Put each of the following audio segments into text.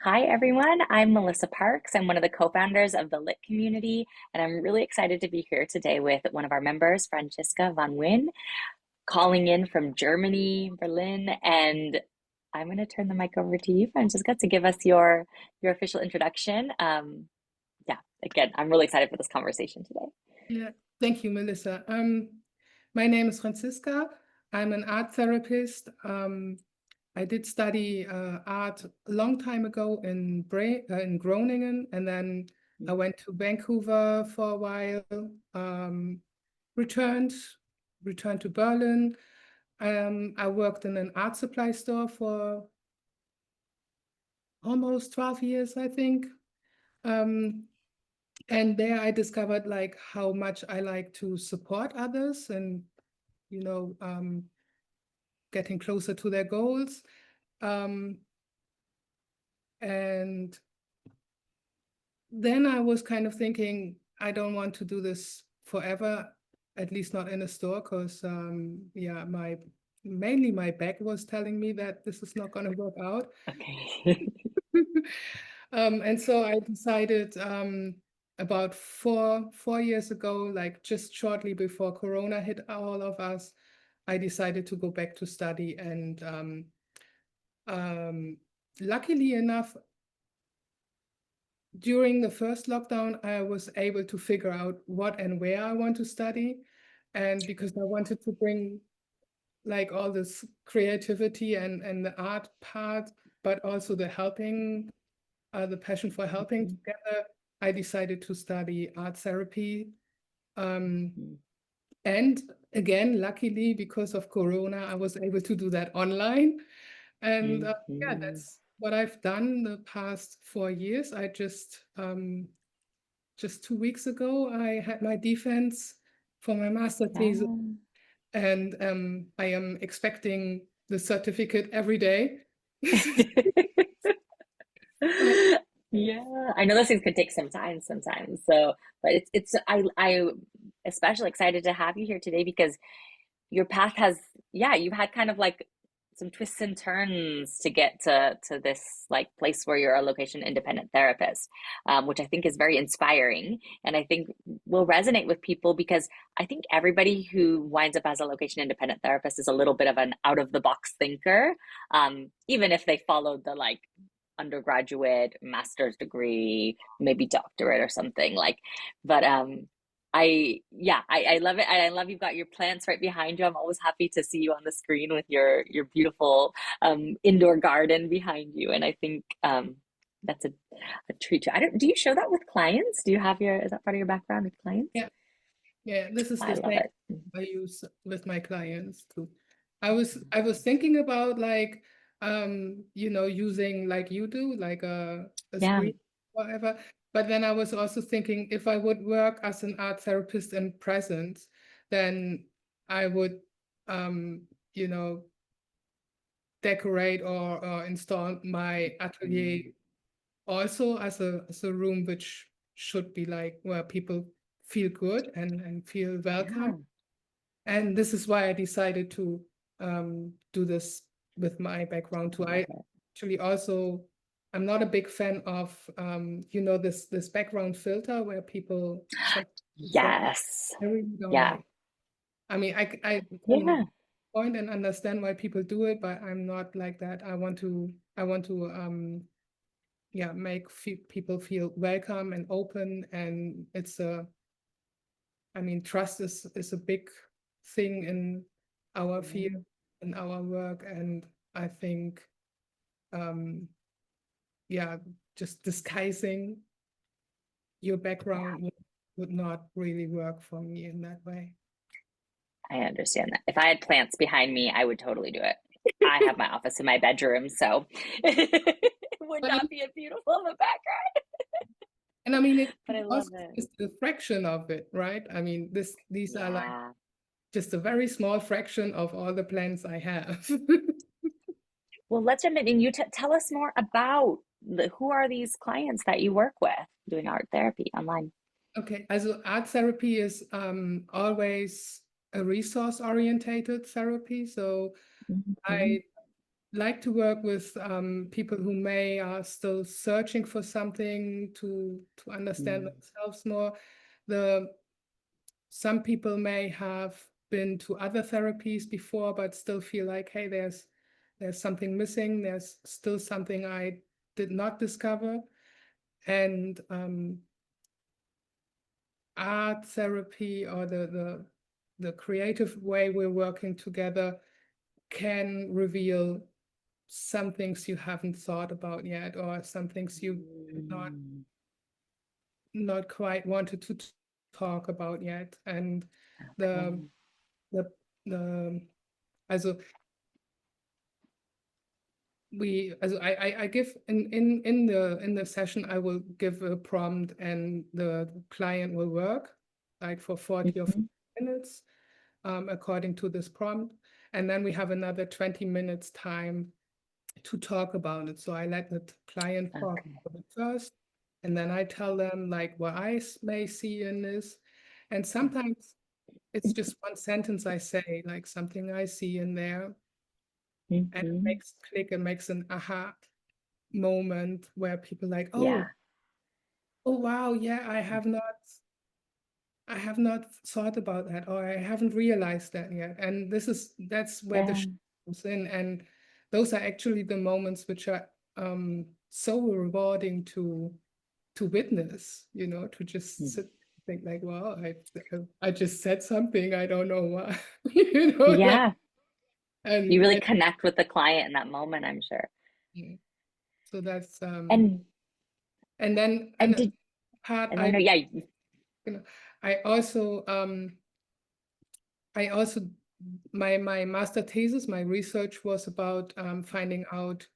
Hi, everyone. I'm Melissa Parks. I'm one of the co-founders of the Lit community, and I'm really excited to be here today with one of our members, Franziska van Nguyen, calling in from Germany, Berlin. And I'm going to turn the mic over to you, Franziska, to give us your official introduction. Yeah, again, I'm really excited for this conversation today. Yeah, thank you, Melissa. My name is Franziska. I'm an art therapist. I did study art a long time ago in Groningen, and then I went to Vancouver for a while. Returned, returned to Berlin. I worked in an art supply store for almost 12 years, I think. And there I discovered like how much I like to support others and, you know, getting closer to their goals. And then I was kind of thinking, I don't want to do this forever, at least not in a store, because yeah, mainly my back was telling me that this is not going to work out. Okay. And so I decided about four years ago, like just shortly before Corona hit all of us, I decided to go back to study. And luckily enough, during the first lockdown, I was able to figure out what and where I want to study. And because I wanted to bring like all this creativity and the art part, but also the helping, the passion for helping together, I decided to study art therapy. And again, luckily, because of Corona, I was able to do that online. And yeah, that's what I've done the past 4 years. I just 2 weeks ago, I had my defense for my master thesis, and I am expecting the certificate every day. Yeah, I know those things could take some time sometimes. So, but I especially excited to have you here today because your path has, yeah, you've had kind of like some twists and turns to get to this like place where you're a location independent therapist, which I think is very inspiring, and I think will resonate with people because I think everybody who winds up as a location independent therapist is a little bit of an out of the box thinker, even if they followed the like undergraduate, master's degree, maybe doctorate or something like, but I love it. I love you've got your plants right behind you. I'm always happy to see you on the screen with your beautiful indoor garden behind you. And I think that's a treat to, I don't, do you show that with clients? Do you have is that part of your background with clients? Yeah, this is I the love same it. I use with my clients too. I was thinking about like using like you do, like a Yeah. screen, whatever. But then I was also thinking if I would work as an art therapist in presence, then I would um, you know, decorate or install my atelier also as a room which should be like where people feel good and feel welcome. Yeah. And this is why I decided to do this with my background too. I love I it. actually also I'm not a big fan of this background filter where people set. Yes. I really don't Yeah. like. I mean, I can Yeah. point and understand why people do it, but I'm not like that. I want to yeah, make people feel welcome and open, and I mean, trust is a big thing in our field, in our work, and I think um yeah, just disguising your Yeah. background would not really work for me in that way. I understand that. If I had plants behind me, I would totally do it. I have my office in my bedroom, so it would But not be as beautiful of a background, and I mean, it but I also love it. is a fraction of it, right? I mean, these are like Yeah. just a very small fraction of all the plants I have. Well, let's jump in and you tell us more about who are these clients that you work with doing art therapy online? Okay, also art therapy is always a resource-orientated therapy. So Mhm. I like to work with people who may are still searching for something to understand Mm. themselves more. The some people may have been to other therapies before, but still feel like, hey, there's something missing. There's still something I did not discover. And art therapy or the creative way we're working together can reveal some things you haven't thought about yet, or some things you not Mm. not quite wanted to talk about yet. And the Okay. the the also I give in the session I will give a prompt and the client will work like for 40 or 50 Mhm. minutes according to this prompt, and then we have another 20 minutes time to talk about it. So I let the client talk Okay. about it first, and then I tell them like what may see in this. And sometimes it's just one sentence I say, like something I see in there, and it Mhm. makes click, it makes an aha moment where people like, Yeah. oh wow, yeah, I have not thought about that, or I haven't realized that yet. And that's where the Yeah. shift comes in. And those are actually the moments which are so rewarding to witness, to just Mm. sit and think like, wow, I just said something, I don't know why, like, Yeah. You really and connect with the client in that moment, I'm sure. yeah, so that's And and then and and did part and I know, yeah. you know, I also I also my master thesis, my research was about finding out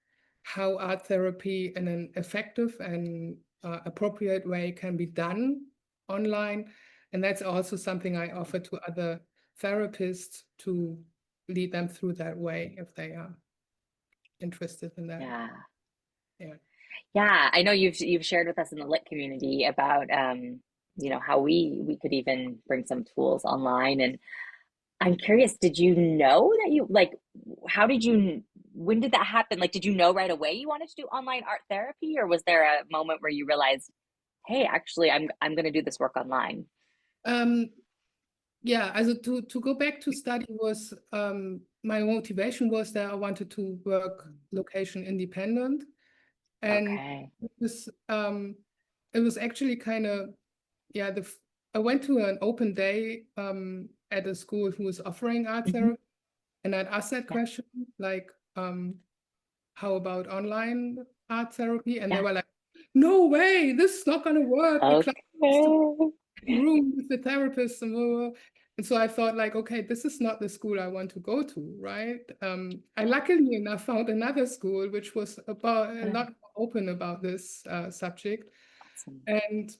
how art therapy in an effective and appropriate way can be done online, and that's also something I offer to other therapists to lead them through that way if they are interested in that. Yeah. Yeah. Yeah, I know you've shared with us in the lit community about how we could even bring some tools online. And I'm curious, did you know that you like how did you when did that happen? Like, did you know right away you wanted to do online art therapy, or was there a moment where you realized, hey, actually I'm gonna do this work online? Um, yeah, also to go back to study was my motivation was that I wanted to work location independent. And Okay. it was actually kind of, yeah, I went to an open day at a school who was offering art Hmm. therapy, and I'd asked that Yeah. question, like, how about online art therapy? And they Yeah. were like, no way, this is not gonna work. The class has to Okay. be in room with the therapist and blah, blah, blah. And so I thought like, okay, this is not the school I want to go to, right? I luckily enough found another school which was about a Yeah. lot more open about this subject. Awesome. And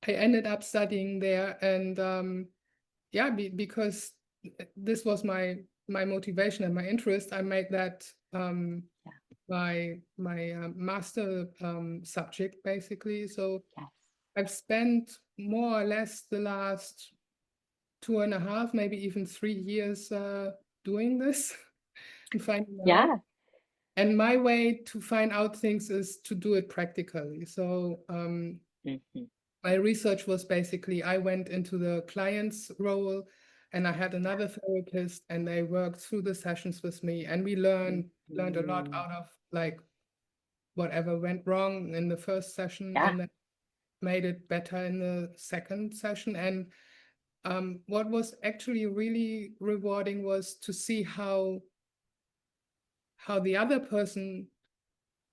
I ended up studying there, and yeah, because this was my motivation and my interest, I made that Yeah. my master subject basically. So Yes. I've spent more or less the last 2.5, maybe even 3 years doing this and finding out. Yeah. And my way to find out things is to do it practically. So Hmm. my research was basically I went into the client's role, and I had Yeah. another therapist, and they worked through the sessions with me, and we learned a lot Hmm. out of like whatever went wrong in the first session, Yeah. and then made it better in the second session. And what was actually really rewarding was to see how the other person,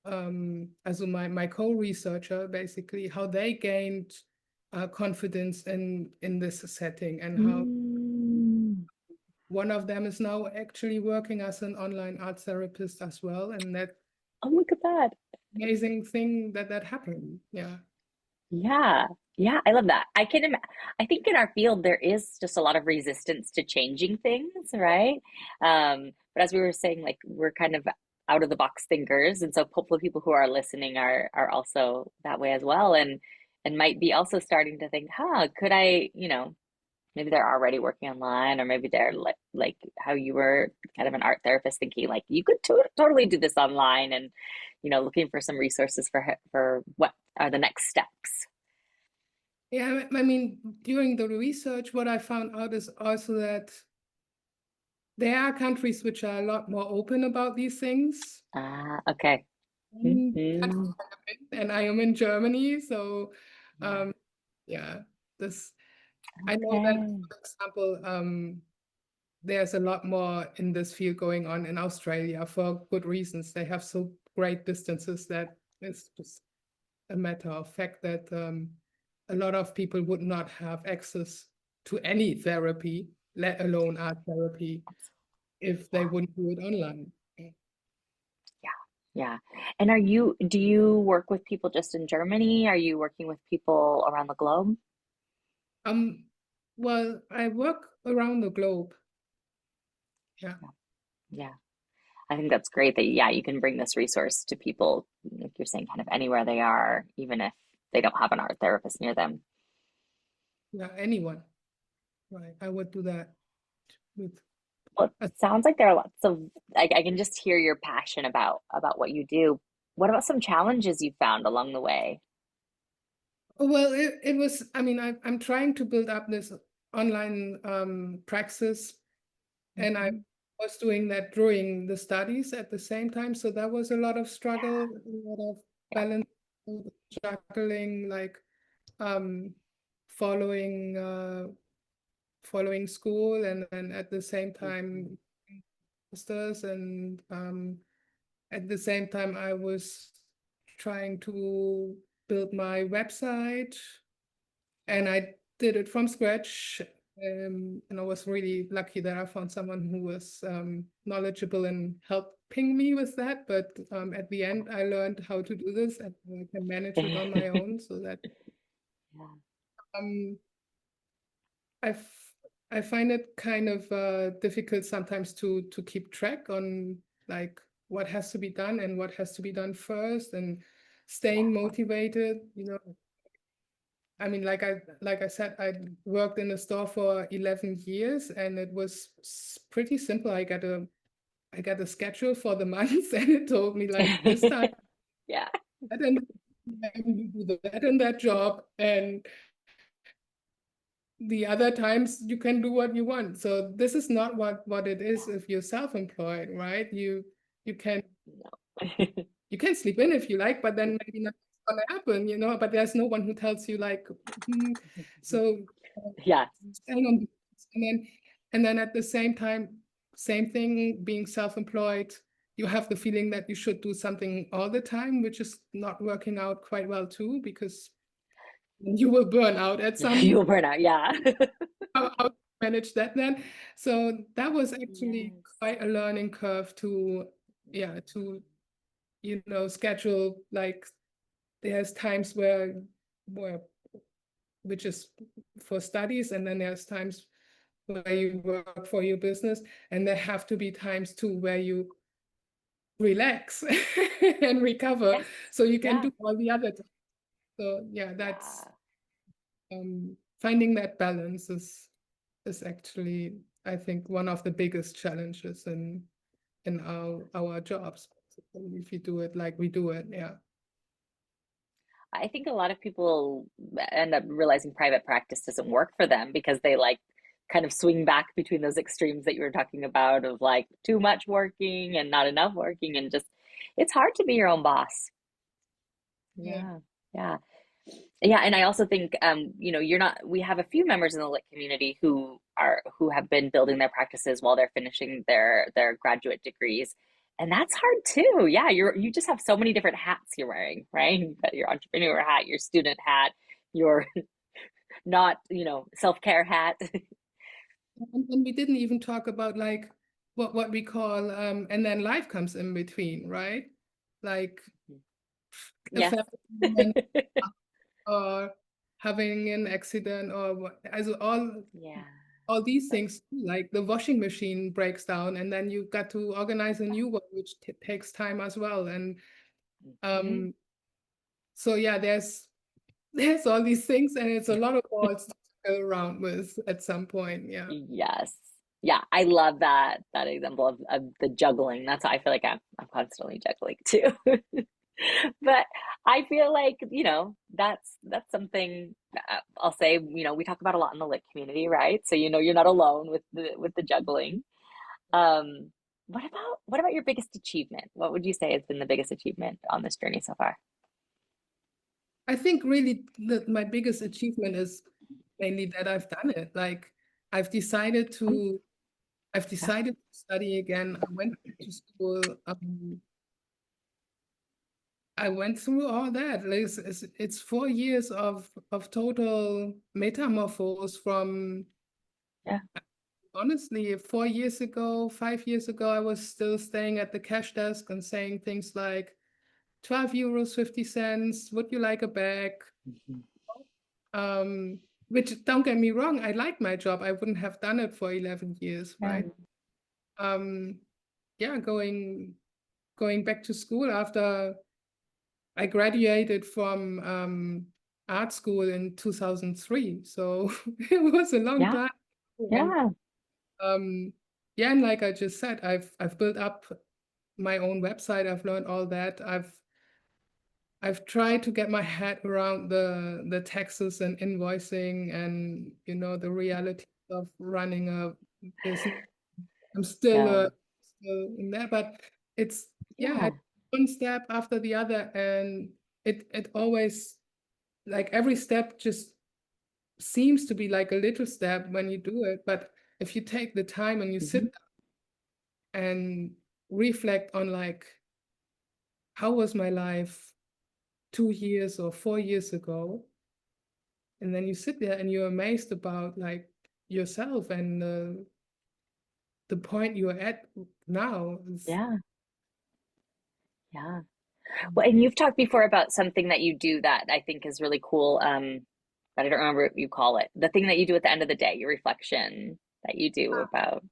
also my co-researcher, basically how they gained confidence in this setting, and how Mm. one of them is now actually working as an online art therapist as well, and that Oh, look at that. amazing thing that happened. Yeah. Yeah. Yeah, I love that. I think in our field there is just a lot of resistance to changing things, right? But as we were saying, like we're kind of out of the box thinkers, and so hopefully people who are listening are also that way as well, and might be also starting to think, huh, could I, maybe they're already working online, or maybe they're like how you were kind of an art therapist thinking like you could totally do this online and looking for some resources for what are the next steps. Yeah, I mean, during the research, what I found out is also that there are countries which are a lot more open about these things. Ah, okay. Countries Hmm. and I am in Germany, so Yeah. yeah, this I know that, Okay. for example, there's a lot more in this field going on in Australia for good reasons. They have so great distances that it's just a matter of fact that a lot of people would not have access to any therapy, let alone art therapy, if they Yeah. wouldn't do it online. Yeah. Yeah. And do you work with people just in Germany? Are you working with people around the globe? Um, well, I work around the globe. Yeah. Yeah. Yeah. I think that's great that, yeah, you can bring this resource to people, like you're saying, kind of anywhere they are, even if they don't have an art therapist near them. Yeah, anyone. Right. I would do that with Well, a it sounds like there are lots of, I can just hear your passion about what you do. What about some challenges you found along the way? well, it was, I mean, I'm trying to build up this online praxis, and I Hmm. was doing that during the studies at the same time. So that was a lot of struggle, a lot of Yeah. balance, juggling, like um, following following school, and then at the same Hmm. time masters, and at the same time I was trying to build my website, and I did it from scratch. And I was really lucky that I found someone who was knowledgeable and helping me with that. But at the end, I learned how to do this, and I can manage it on my own. So that Yeah. um, I I find it kind of difficult sometimes to keep track on like what has to be done and what has to be done first, and staying motivated. I mean, like I said, I worked in the store for 11 years, and it was pretty simple. I got a schedule for the months, and it told me like this time Yeah. that and you do that and that job, and the other times you can do what you want. So this is not what it is if you're self-employed, right? You can No. you can sleep in if you like, but then maybe nothing's gonna happen, but there's no one who tells you like, "Hmm, so Yeah. staying on and then at the same time, same thing, being self-employed, you have the feeling that you should do something all the time, which is not working out quite well too, because you will burn out at some. You'll burn out. Yeah. How to manage that then? So that was actually Yes. quite a learning curve to, yeah, to schedule, like there's times where which is for studies, and then there's times where you work for your business, and there have to be times too where you relax and recover, Yes. so you can Yeah. do all the other things. So yeah, that's Yeah. finding that balance is actually, I think, one of the biggest challenges in our jobs, if you do it like we do it. Yeah. I think a lot of people end up realizing private practice doesn't work for them because they like kind of swing back between those extremes that you were talking about of like too much working and not enough working and just it's hard to be your own boss. Yeah. Yeah. Yeah. Yeah, and I also think you're not we have a few members in the lit community who have been building their practices while they're finishing their graduate degrees. And that's hard too. Yeah, you just have so many different hats you're wearing, right? You've got your entrepreneur hat, your student hat, your not, self-care hat. And we didn't even talk about like what we call and then life comes in between, right? Like a Yes. family, or having an accident, or also Yeah. all these things, like the washing machine breaks down, and then you got to organize a new one, which takes time as well. And Mhm. so yeah, there's all these things, and it's a lot of balls to around with at some point. Yeah. Yes. Yeah, I love that example of the juggling. That's how I feel like I'm constantly juggling too. But I feel like, that's something I'll say, we talk about a lot in the lit community, right? So you're not alone with the juggling. Um, what about your biggest achievement? What would you say has been the biggest achievement on this journey so far? I think really that my biggest achievement is mainly that I've done it. Like I've decided Um, to I've yeah, decided to study again. I went back to school. I went through all that. Like, it's 4 years of total metamorphose from yeah, honestly 4 years ago, 5 years ago, I was still staying at the cash desk and saying things like 12 euros 50 cents. Would you like a bag? mhm, Um, which don't get me wrong, I like my job. I wouldn't have done it for 11 years, yeah, right? Um, yeah, going back to school after I graduated from art school in 2003. So it was a long yeah, time. And yeah, um, yeah, and like I just said, I've built up my own website. I've learned all that. I've tried to get my head around the taxes and invoicing and the reality of running a business. I'm still yeah, still in there, but it's yeah, yeah, it's one step after the other, and it always like every step just seems to be like a little step when you do it. But if you take the time and you mhm, sit and reflect on like how was my life 2 years or 4 years ago, and then you sit there and you're amazed about like yourself and the point you're at now is yeah, yeah. Well, and you've talked before about something that you do that I think is really cool. But I don't remember what you call it. The thing that you do at the end of the day, your reflection that you do about.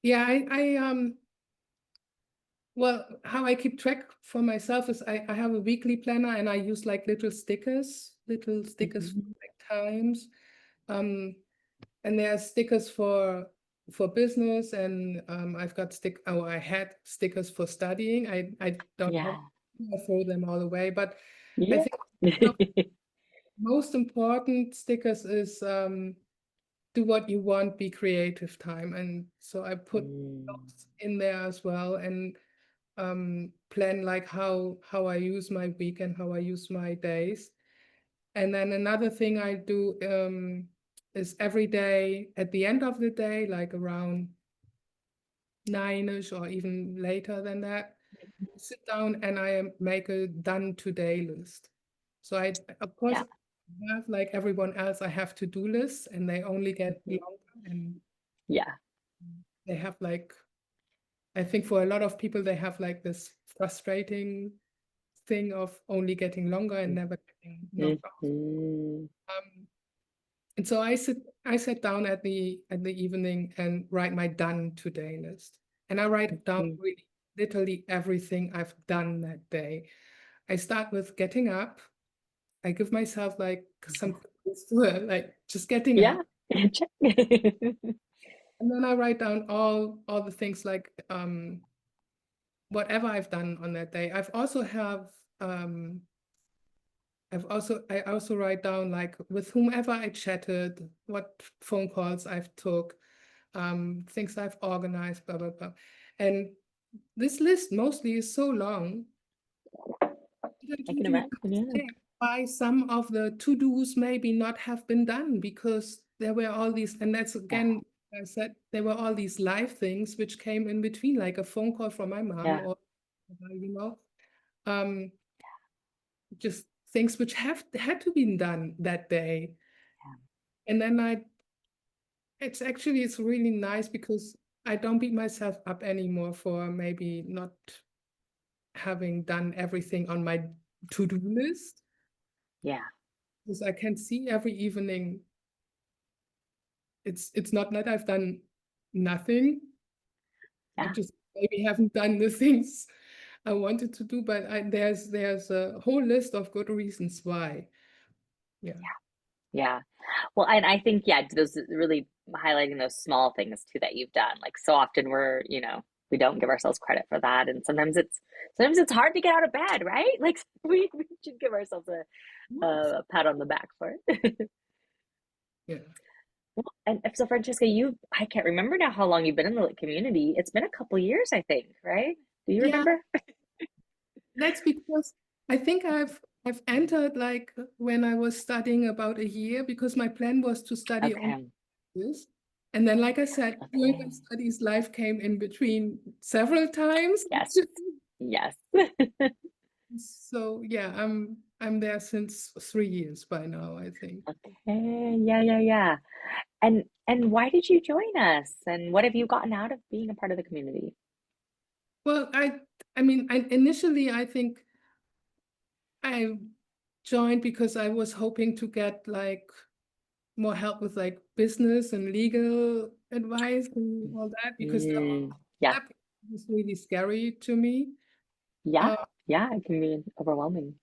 yeah, I well, how I keep track for myself is I have a weekly planner and I use like little stickers for Mhm. like times. Um, and there are stickers for business and I've got I had stickers for studying. I don't have Yeah. I throw them all away, but I Yeah. think one of the most important stickers is do what you want, be creative time. And so I put Mm, those in there as well and plan like how I use my week and how I use my days. And then another thing I do is every day at the end of the day, like around 9ish or even later than that, sit down and I make a done today list. So I, of course, yeah. have like everyone else, I have to-do lists and they only get Mhm. longer and Yeah. they have like, I think for a lot of people, they have like this frustrating thing of only getting longer and never getting knocked off. Mhm. Um, and so I sat down at the evening and write my done today list. And I write down Mhm. really literally everything I've done that day. I start with getting up. I give myself like some credits to it, like just getting Yeah. up. Check. And then I write down all the things like whatever I've done on that day. Um I also write down like with whomever I chatted, what phone calls I've took, things I've organized, blah blah blah. And this list mostly is so long that I I don't can even imagine. Yeah. understand why some of the to-dos maybe not have been done because there were all these, and that's Yeah. again, I said there were all these live things which came in between, like a phone call from my mom Yeah. or um, just things which have had to be done that day. And then it's really nice because I don't beat myself up anymore for maybe not having done everything on my to-do list. Yeah. Because I can see every evening it's not that I've done nothing. I Yeah. just maybe haven't done the things I wanted to do, but there's a whole list of good reasons why. Yeah. Yeah. Well, and I think, yeah, those really highlighting those small things too that you've done. Like so often we don't give ourselves credit for that. And sometimes it's hard to get out of bed, right? Like we should give ourselves Yes. a pat on the back for it. Yeah. Well, and so Francesca, I can't remember now how long you've been in the community. It's been a couple years, I think, right? Do you Yeah, remember? that's because I think I've entered like when I was studying about a year because my plan was to study on Okay. this. And then, like I said, during my Okay. studies, life came in between several times. Yes. Yes. So yeah, I'm there since 3 years by now, I think. Okay. Yeah, yeah, yeah. And why did you join us? And what have you gotten out of being a part of the community? Well, I mean, initially I think I joined because I was hoping to get like more help with like business and legal advice and all that because Mm, yeah. that was really scary to me. Yeah. Uh, Yeah, it can be overwhelming.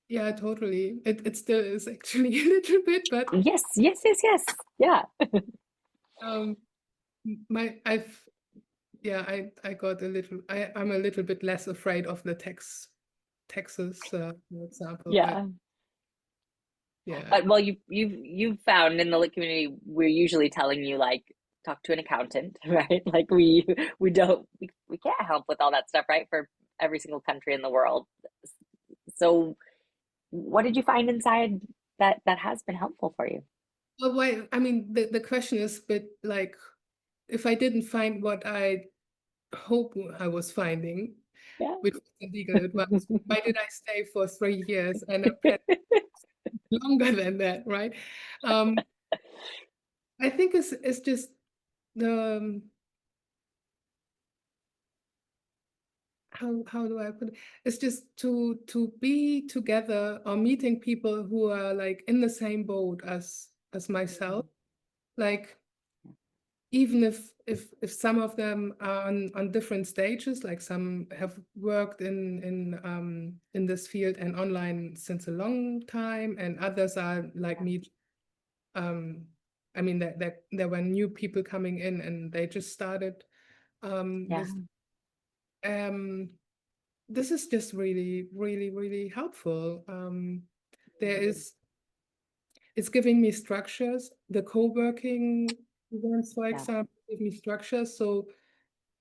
yeah, totally. It still is actually a little bit, but Yes, yes, yes, yes. Yeah. um, my I've yeah, I got a little I'm a little bit less afraid of the taxes, for example, but Yeah. yeah, But well, you've found in the lit community, we're usually telling you like talk to an accountant, right? Like we don't we can't help with all that stuff, right? For every single country in the world. So what did you find inside that has been helpful for you? well, wait, I mean the question is, but like if I didn't find what I hope I was finding, Yeah. which was the legal advice. Why did I stay for 3 years and I'm planning longer than that, right? Um, I think it's just the how do I put it? It's just to be together or meeting people who are like in the same boat as myself. Like even if some of them are on different stages, like some have worked in this field and online since a long time, and others are like me. Um, I mean, there were new people coming in, and they just started Yeah. this. Um, this is just really, really, really helpful. There is It's giving me structures. The co-working events, for Yeah. example, give me structures. So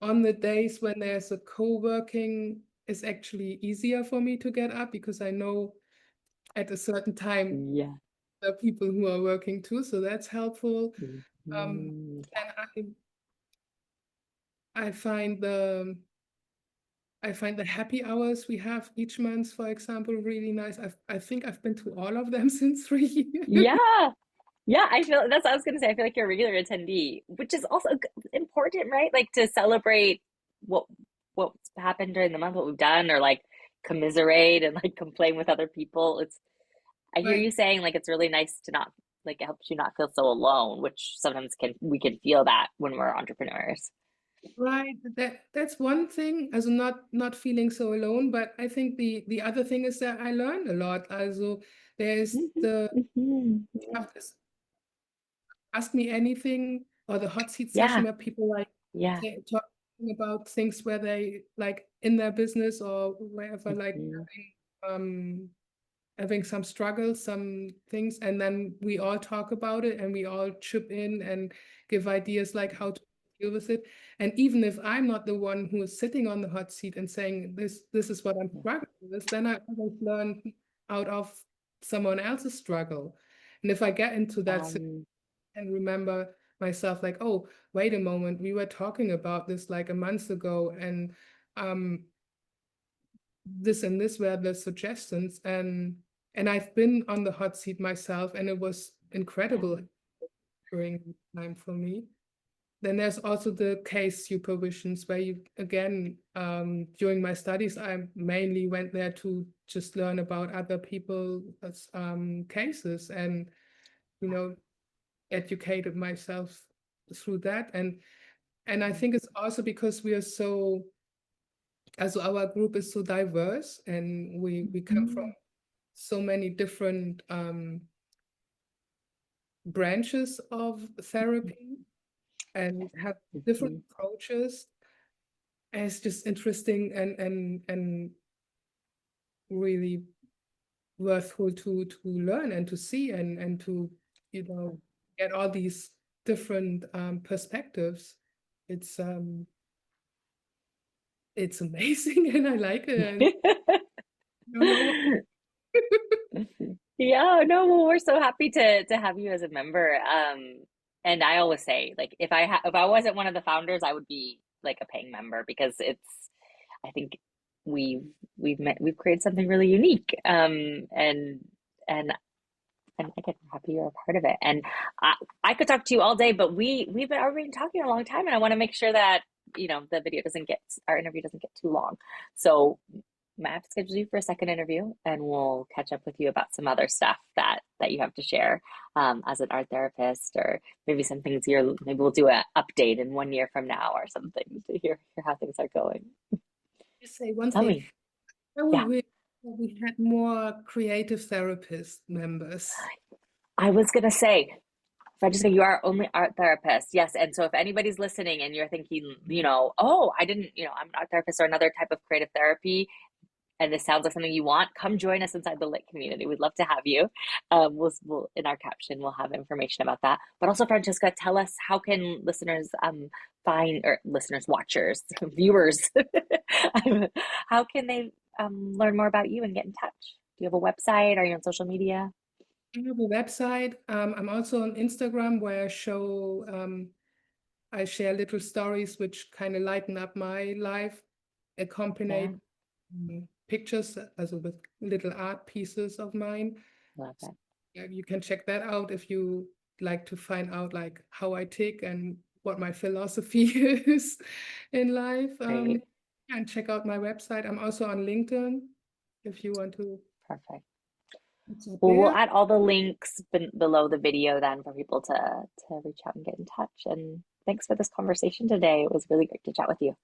on the days when there's a co-working, it's actually easier for me to get up because I know at a certain time Yeah. there are people who are working too. So that's helpful. Um, Mhm. and I find the happy hours we have each month, for example, really nice. I think I've been to all of them since 3 years. Yeah. Yeah, I feel that's what I was gonna say. I feel like you're a regular attendee, which is also important, right? Like to celebrate what what's happened during the month, what we've done, or like commiserate and like complain with other people. I hear Right. you saying like it's really nice to not like it helps you not feel so alone, which sometimes we can feel that when we're entrepreneurs. Right, that's one thing, also not feeling so alone, but I think the other thing is that I learned a lot. Also, there's Hmm. the Hmm. Yeah. Ask Me Anything or the hot seat session Yeah. where people like Yeah. talking about things where they like in their business or wherever like Hmm. um having some struggles, some things, and then we all talk about it and we all chip in and give ideas like how to deal with it. And even if I'm not the one who is sitting on the hot seat and saying this is what I'm struggling with, then I always learn out of someone else's struggle. And if I get into that Um, and remember myself like, oh, wait a moment, we were talking about this like a month ago, and um this and this were the suggestions, and I've been on the hot seat myself and it was yeah. incredible during the time for me. Then there's also the case supervisions where you again during my studies I mainly went there to just learn about other people's cases and you know educated myself through that, and I think it's also because we are so also our group is so diverse and we come from Mhm. so many different branches of therapy and have different Mhm. approaches. And it's just interesting and really worthwhile to learn and to see and to, you know, get all these different perspectives. It's um it's amazing and I like it and I don't know what. Yeah, no, well, we're so happy to have you as a member. And I always say, like, if I wasn't one of the founders, I would be like a paying member because I think we've we've created something really unique. And again, I'm happy you're a part of it. And I I could talk to you all day, but we've been already been talking a long time, and I want to make sure that the video doesn't get our interview doesn't get too long. So might have to schedule you for a second interview, and we'll catch up with you about some other stuff that you have to share as an art therapist, or maybe some things you're maybe we'll do an update in 1 year from now or something to hear how things are going. Just say one Tell thing. me. I would Yeah. wish that we had more creative therapist members. I was gonna say, Francesca, you are only art therapist. Yes. And so if anybody's listening and you're thinking, oh, I didn't, I'm an art therapist or another type of creative therapy, and this sounds like something you want, come join us inside the lit community. We'd love to have you. We'll in our caption we'll have information about that. But also, Francesca, tell us how can listeners find or listeners, watchers, viewers, how can they learn more about you and get in touch? Do you have a website? Are you on social media? I have a website. I'm also on Instagram where I share little stories which kind of lighten up my life, Yeah, accompanied pictures, also with little art pieces of mine. love So, it. yeah, you can check that out if you like to find out like how I tick and what my philosophy is in life. Great, And check out my website. I'm also on LinkedIn if you want to. perfect. It's up Well, we'll there. add all the links below the video then for people to reach out and get in touch. And thanks for this conversation today. It was really great to chat with you.